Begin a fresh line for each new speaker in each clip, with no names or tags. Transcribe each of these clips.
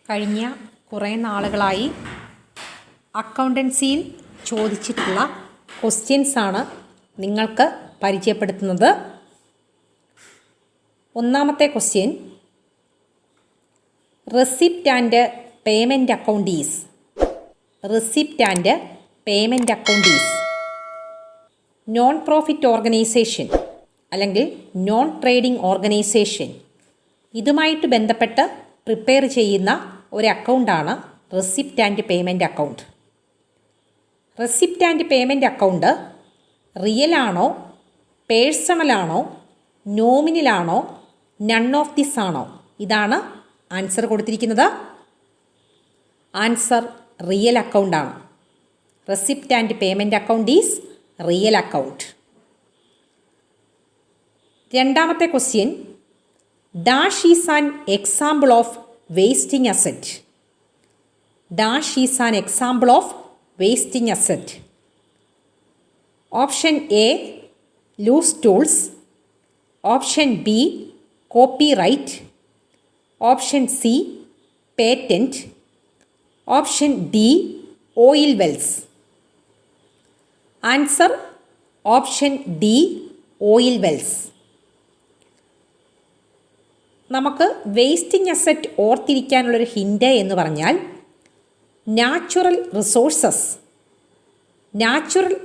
കഴിഞ്ഞ കുറേ നാളുകളായി അക്കൗണ്ടൻസിയിൽ ചോദിച്ചിട്ടുള്ള ക്വസ്റ്റ്യൻസാണ് നിങ്ങൾക്ക് പരിചയപ്പെടുത്തുന്നത്. ഒന്നാമത്തെ question, receipt and payment account is. Receipt and payment account is non profit organisation അല്ലെങ്കിൽ നോൺ ട്രേഡിംഗ് ഓർഗനൈസേഷൻ ഇതുമായിട്ട് ബന്ധപ്പെട്ട് പ്രിപ്പയർ ചെയ്യുന്ന ഒരു അക്കൗണ്ടാണ് receipt and payment account. Receipt and payment account real ആണോ, പേഴ്സണൽ ആണോ, നോമിനൽ ആണോ, നൺ ഓഫ് ദിസ് ആണോ? ഇതാണ് ആൻസർ കൊടുത്തിരിക്കുന്നത്. ആൻസർ റിയൽ അക്കൗണ്ടാണ്. Receipt and payment account is real account. രണ്ടാമത്തെ question, dash is an example of wasting asset. Dash is an example of wasting asset. Option A loose tools, option B copyright, option C patent, option D oil wells. Answer option D oil wells. നമുക്ക് wasting asset ഓർത്തിരിക്കാനുള്ളൊരു hint എന്ന് പറഞ്ഞാൽ natural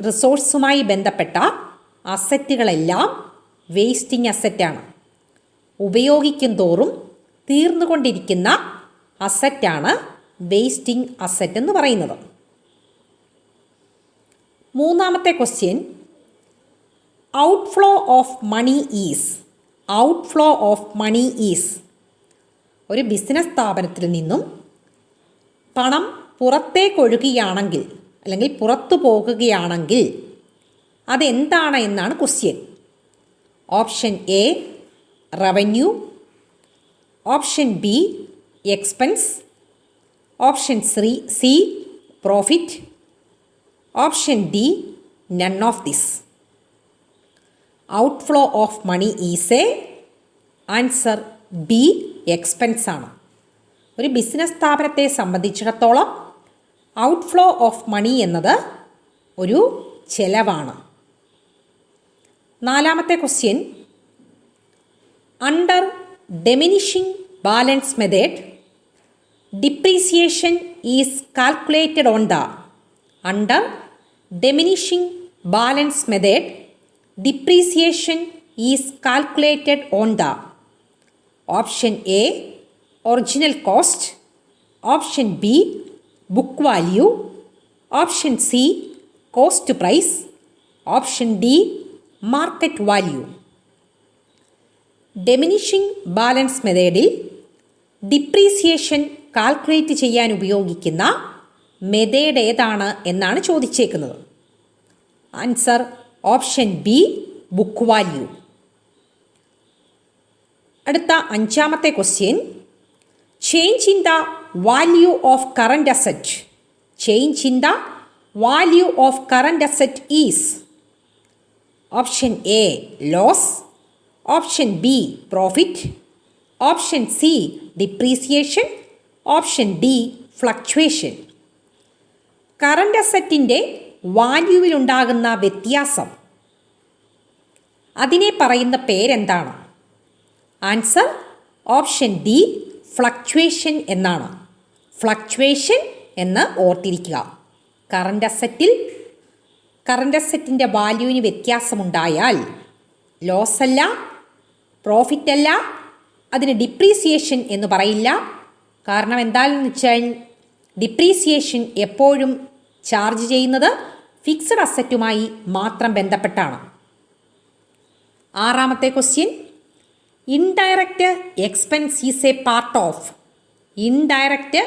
റിസോഴ്സുമായി ബന്ധപ്പെട്ട അസറ്റുകളെല്ലാം wasting അസറ്റാണ്. ഉപയോഗിക്കും തോറും തീർന്നുകൊണ്ടിരിക്കുന്ന അസറ്റാണ് wasting asset എന്ന് പറയുന്നത്. മൂന്നാമത്തെ question, outflow of money is. Outflow of money is ഒരു ബിസിനസ് സ്ഥാപനത്തിൽ നിന്നും പണം പുറത്തേക്കൊഴുകുകയാണെങ്കിൽ അല്ലെങ്കിൽ പുറത്തു പോകുകയാണെങ്കിൽ അതെന്താണ് എന്നാണ് question. Option A revenue, option B expense, option C profit, option D none of this. Outflow of money is a answer B expense ആണ്. ഒരു ബിസിനസ് സ്ഥാപനത്തെ സംബന്ധിച്ചിടത്തോളം ഔട്ട്ഫ്ലോ ഓഫ് മണി എന്നത് ഒരു ചെലവാണ്. നാലാമത്തെ question, under diminishing balance method depreciation is calculated on the. Under diminishing balance method depreciation is calculated on the. Option A original cost, option B book value, option C cost price, option D market value. Diminishing balance മെത്തേഡിൽ depreciation calculate ചെയ്യാൻ ഉപയോഗിക്കുന്ന method ഏതാണ് എന്നാണ് ചോദിച്ചേക്കുന്നത്. Answer option B book value. അടുത്ത അഞ്ചാമത്തെ question, change in the value of current asset. Change in the value of current asset is. Option A loss, option B profit, option C depreciation, option D fluctuation. Current അസറ്റിൻ്റെ വാല്യൂവിലുണ്ടാകുന്ന വ്യത്യാസം അതിനെ പറയുന്ന പേരെന്താണ്? Answer option D fluctuation എന്നാണ്. Fluctuation എന്ന് ഓർത്തിരിക്കുക. Current അസറ്റിൻ്റെ വാല്യൂവിന് വ്യത്യാസമുണ്ടായാൽ ലോസ് അല്ല, പ്രോഫിറ്റ് അല്ല, അതിന് ഡിപ്രീസിയേഷൻ എന്ന് പറയില്ല. കാരണം എന്താണെന്ന് വെച്ചാൽ ഡിപ്രീസിയേഷൻ എപ്പോഴും ചാർജ് ചെയ്യുന്നത് ഫിക്സഡ് അസറ്റുമായി മാത്രം ബന്ധപ്പെട്ടാണ്. ആറാമത്തെ question, indirect expense is a part of. Indirect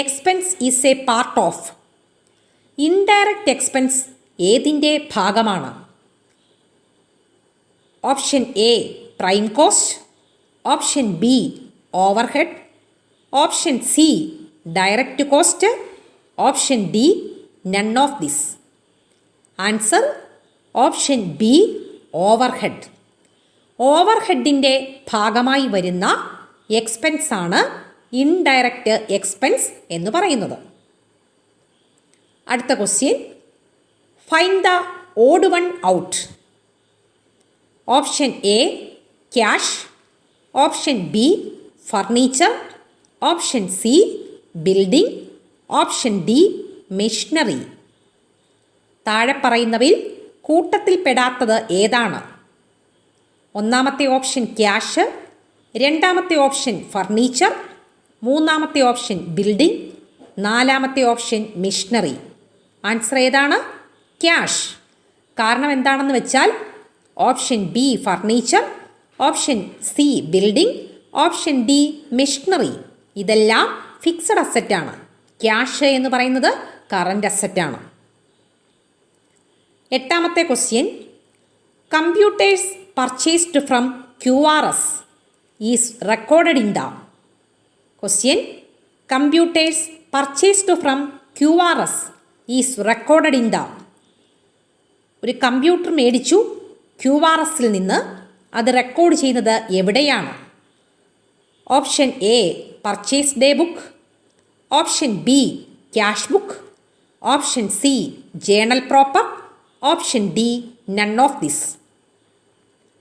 expense is a part of. Indirect expense ഏതിൻ്റെ ഭാഗമാണ്? Option A prime cost, option B overhead, option C direct cost, option D none of this. Answer option B overhead. ഓവർഹെഡിൻ്റെ ഭാഗമായി വരുന്ന എക്സ്പെൻസാണ് indirect expense എന്ന് പറയുന്നത്. അടുത്ത question, find the odd one out. Option A cash, option B furniture, option C building, option D machinery. താഴെ പറയുന്നവയിൽ കൂട്ടത്തിൽപ്പെടാത്തത് ഏതാണ്? ഒന്നാമത്തെ ഓപ്ഷൻ ക്യാഷ്, രണ്ടാമത്തെ ഓപ്ഷൻ ഫർണിച്ചർ, മൂന്നാമത്തെ ഓപ്ഷൻ ബിൽഡിംഗ്, നാലാമത്തെ ഓപ്ഷൻ മെഷീനറി. ആൻസർ ഏതാണ്? ക്യാഷ്. കാരണം എന്താണെന്ന് വെച്ചാൽ option B furniture, option C building, option D machinery ഇതെല്ലാം ഫിക്സഡ് അസറ്റാണ്. ക്യാഷ് എന്ന് പറയുന്നത് കറൻറ്റ് അസറ്റാണ്. എട്ടാമത്തെ question, computers purchased from QRS is recorded in the. Question, computers purchased from QRS is recorded in the. ഒരു computer മേടിച്ചു QRSൽ നിന്ന്, അത് record ചെയ്യുന്നത് എവിടെയാണ്? Option A purchase day book, option B cash book, option C journal proper, option D none of this.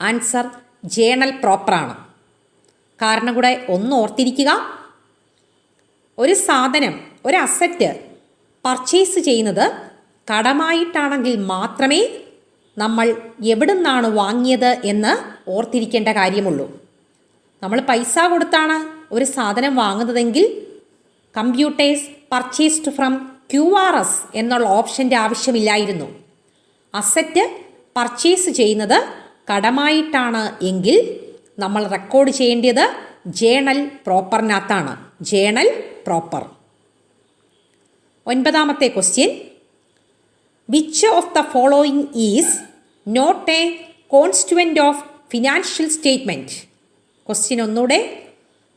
Answer journal പ്രോപ്പറാണ്. കാരണം കൂടെ ഒന്ന് ഓർത്തിരിക്കുക, ഒരു സാധനം, ഒരു അസറ്റ് പർച്ചേസ് ചെയ്യുന്നത് കടമായിട്ടാണെങ്കിൽ മാത്രമേ നമ്മൾ എവിടുന്നാണ് വാങ്ങിയത് എന്ന് ഓർത്തിരിക്കേണ്ട കാര്യമുള്ളൂ. നമ്മൾ പൈസ കൊടുത്താണ് ഒരു സാധനം വാങ്ങുന്നതെങ്കിൽ കമ്പ്യൂട്ടേഴ്സ് പർച്ചേസ്ഡ് ഫ്രം QRS എന്നുള്ള ഓപ്ഷൻ്റെ ആവശ്യമില്ലായിരുന്നു. അസറ്റ് പർച്ചേസ് ചെയ്യുന്നത് കടമായിട്ടാണ് എങ്കിൽ നമ്മൾ റെക്കോർഡ് ചെയ്യേണ്ടത് ജേണൽ പ്രോപ്പറിനകത്താണ്. Journal proper. ഒൻപതാമത്തെ question, which of the following is not a constituent of financial statement. Question ഒന്നുകൂടെ,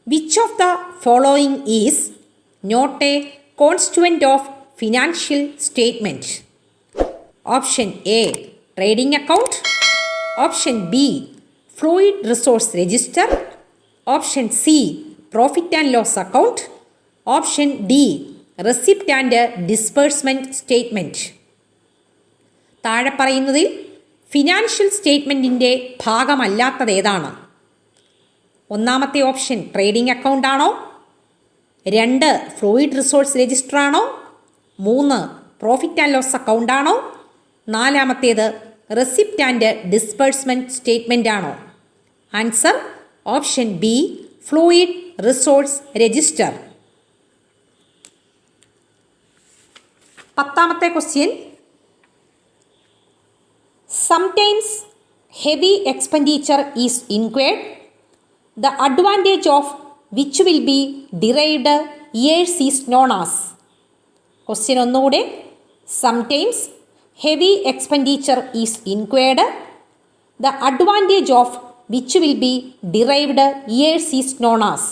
which of the following is not a constituent of financial statement. Option A trading account, option B fluid resource register, option C profit and loss account, option D receipt and disbursement statement. താഴെ പറയുന്നതിൽ financial സ്റ്റേറ്റ്മെൻറ്റിൻ്റെ ഭാഗമല്ലാത്തത് ഏതാണ്? ഒന്നാമത്തെ option trading account ആണോ? രണ്ട് fluid resource register ആണോ? മൂന്ന് profit and loss account ആണോ? നാലാമത്തേത് റെസിപ്റ്റ് ആൻഡ് ഡിസ്ബേഴ്സ്മെൻറ്റ് സ്റ്റേറ്റ്മെൻ്റ് ആണോ? Answer option B fluid resource register. പത്താമത്തെ question, sometimes heavy expenditure is inquired, the advantage of which will be derived years is known as. Question ഒന്നുകൂടെ, sometimes heavy expenditure is incurred, the advantage of which will be derived years is known as.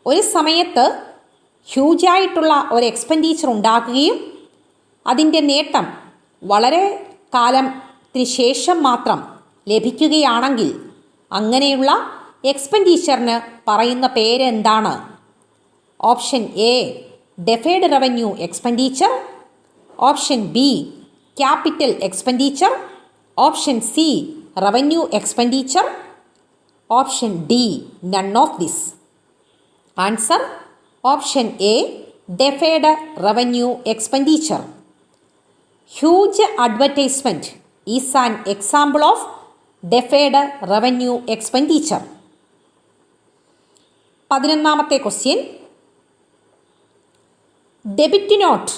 ഒരു സമയത്ത് ഹ്യൂജായിട്ടുള്ള ഒരു expenditure ഉണ്ടാക്കുകയും അതിൻ്റെ നേട്ടം വളരെ കാലത്തിന് ശേഷം മാത്രം ലഭിക്കുകയാണെങ്കിൽ അങ്ങനെയുള്ള എക്സ്പെൻഡിച്ചറിന് പറയുന്ന പേര് എന്താണ്? Option A deferred revenue expenditure, option B capital expenditure, option C revenue expenditure, option D none of this. Answer option A deferred revenue expenditure. Huge advertisement is an example of deferred revenue expenditure. 11ാമത്തെ question, debit note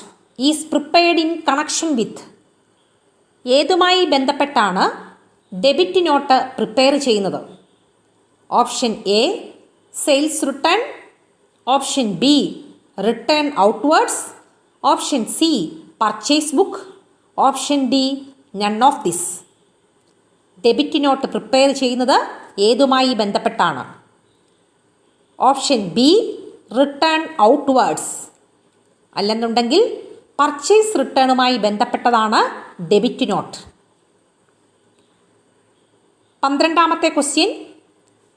is prepared in connection with. ഏതുമായി ബന്ധപ്പെട്ടാണ് debit note prepare ചെയ്യുന്നത്? Option A sales return, option B return outwards, option C purchase book, option D none of this. Debit note prepare ചെയ്യുന്നത് ഏതുമായി ബന്ധപ്പെട്ടാണ്? Option B return outwards, അല്ലെന്നുണ്ടെങ്കിൽ purchase റിട്ടേണുമായി ബന്ധപ്പെട്ടതാണ് debit note. 12ാമത്തെ question,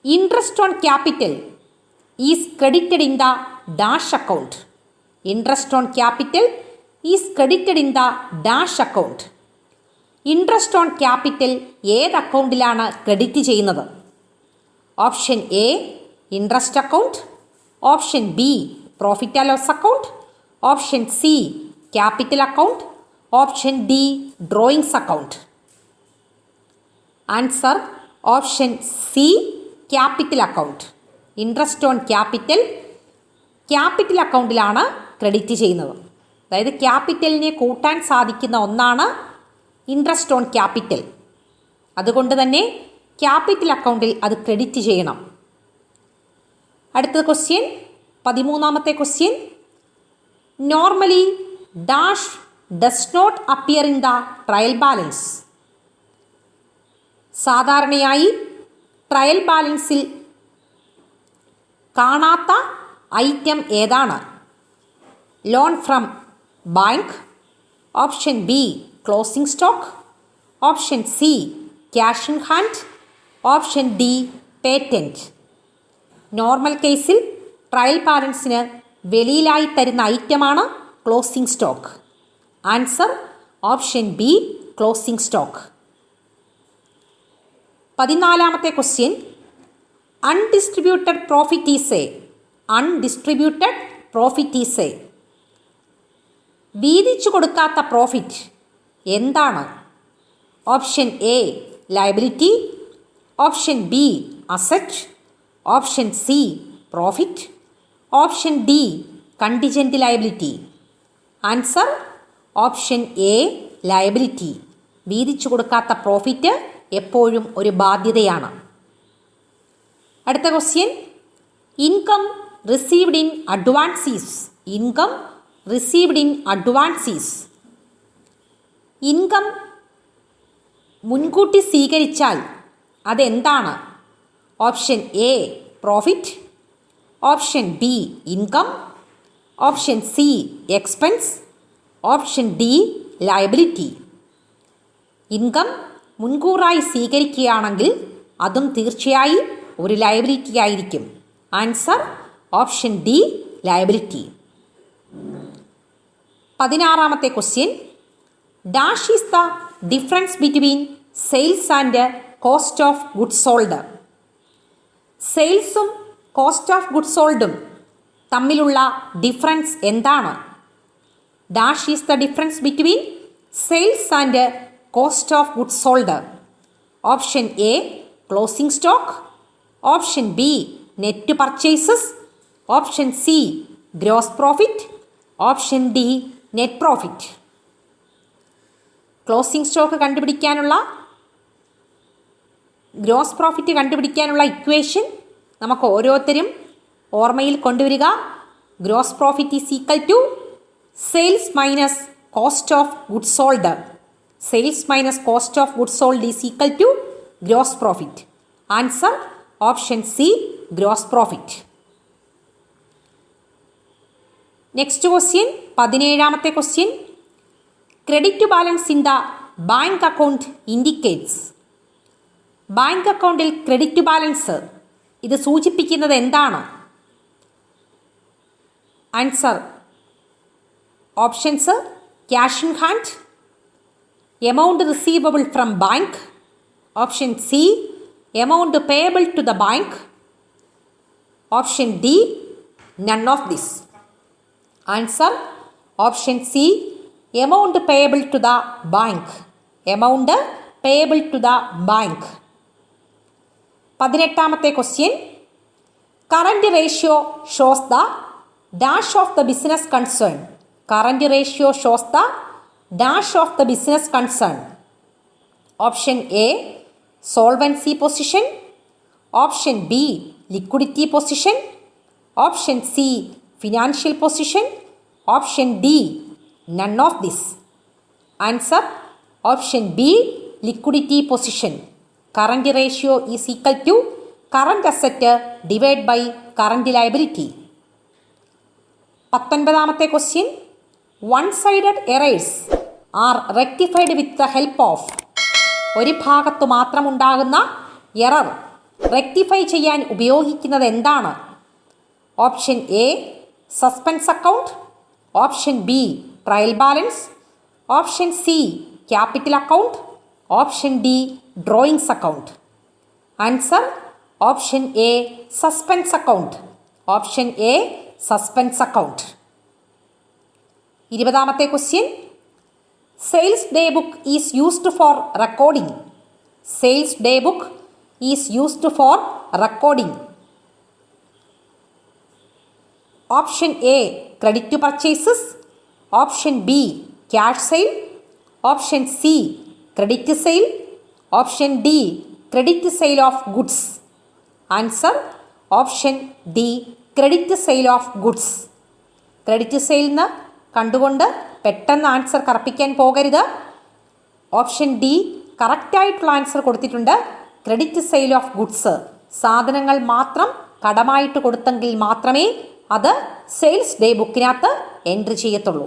interest on capital is credited in the dash account. Interest on capital is credited in the dash account. Interest on capital ഏത് അക്കൗണ്ടിലാണ് credit ചെയ്യുന്നത്? Option A interest account, option B profit and loss account, option C capital account, option D drawings account. Answer option C capital account. Interest on capital അക്കൗണ്ടിലാണ് credit ചെയ്യുന്നത്. അതായത് ക്യാപിറ്റലിനെ കൂട്ടാൻ സാധിക്കുന്ന ഒന്നാണ് interest on capital. അതുകൊണ്ട് തന്നെ capital അക്കൗണ്ടിൽ അത് ക്രെഡിറ്റ് ചെയ്യണം. അടുത്ത ക്വസ്റ്റ്യൻ, 13ാമത്തെ question. Normally dash does not appear in the trial balance. സാധാരണയായി ട്രയൽ ബാലൻസിൽ കാണാത്ത ഐറ്റം ഏതാണ്? Loan from bank, option B closing stock, option C cash in hand, option D patent. Normal കേസിൽ ട്രയൽ ബാലൻസിന് വെളിയിലായി തരുന്ന ഐറ്റമാണ് closing stock. Answer option B closing stock. 14ാമത്തെ question. Undistributed profit is a. വീതിച്ചു കൊടുക്കാത്ത പ്രോഫിറ്റ് എന്താണ്? Option A liability, option B asset, option C profit, option D contingent liability. Answer option A liability. വീതിച്ചു കൊടുക്കാത്ത പ്രോഫിറ്റ് എപ്പോഴും ഒരു ബാധ്യതയാണ്. അടുത്ത question. Income received in advances. Income മുൻകൂട്ടി സ്വീകരിച്ചാൽ അതെന്താണ്? Option A profit, option B income, option C expense, option D liability. Income മുൻകൂറായി സ്വീകരിക്കുകയാണെങ്കിൽ അതും തീർച്ചയായും ഒരു ലയബിലിറ്റി ആയിരിക്കും. Answer option D liability. 16ാമത്തെ question. Dash is the difference between sales and cost of goods sold. സെയിൽസും കോസ്റ്റ് ഓഫ് ഗുഡ്സ് സോൾഡും തമ്മിലുള്ള ഡിഫറൻസ് എന്താണ്? Dash is the difference between sales and cost of goods sold. Option A closing stock, option B net purchases, option C gross profit, option D net profit. Closing stock കണ്ടുപിടിക്കാനുള്ള, gross profit കണ്ടുപിടിക്കാനുള്ള equation നമുക്ക് ഓരോരുത്തരും ഓർമ്മയിൽ കൊണ്ടുവരിക. Gross profit is equal to sales minus cost of goods sold. Sales minus cost of goods sold is equal to gross profit. Answer option C gross profit. Next question, 17ാമത്തെ question. Credit balance in the bank account indicates. Bank അക്കൗണ്ടിൽ credit balance ഇത് സൂചിപ്പിക്കുന്നത് എന്താണ്? Answer options cash in hand, amount receivable from bank, option C amount payable to the bank, option D none of this. Answer option C amount payable to the bank. Amount payable to the bank. 18ാമത്തെ question. Current ratio shows the dash of the business concern. Current ratio shows the dash of the business concern. Option A solvency position, option B liquidity position, option C financial position, option D none of this. Answer option B liquidity position. Current ratio is equal to current asset divide by current liability. 19ാമത്തെ question. One sided errors are rectified with the help of. ഒരു ഭാഗത്തു മാത്രമുണ്ടാകുന്ന error rectify ചെയ്യാൻ ഉപയോഗിക്കുന്നത് എന്താണ്? Option A suspense account, option B trial balance, option C capital account, option D drawings account. Answer option A suspense account. Option A suspense account. 20ാമത്തെ question. Sales day book is used for recording. Sales day book is used for recording. Option A credit to purchases, option B cash sale, option C credit sale, option D credit sale of goods. Answer option D credit sale of goods. Credit sale എന്ന് കണ്ടുകൊണ്ട് പെട്ടെന്ന് answer കറപ്പിക്കാൻ പോകരുത്. Option D കറക്റ്റായിട്ടുള്ള answer കൊടുത്തിട്ടുണ്ട്. Credit sale of goods, സാധനങ്ങൾ മാത്രം കടമായിട്ട് കൊടുത്തെങ്കിൽ മാത്രമേ അത് സെയിൽസ് ഡേ ബുക്കിനകത്ത് എൻട്രി ചെയ്യത്തുള്ളൂ.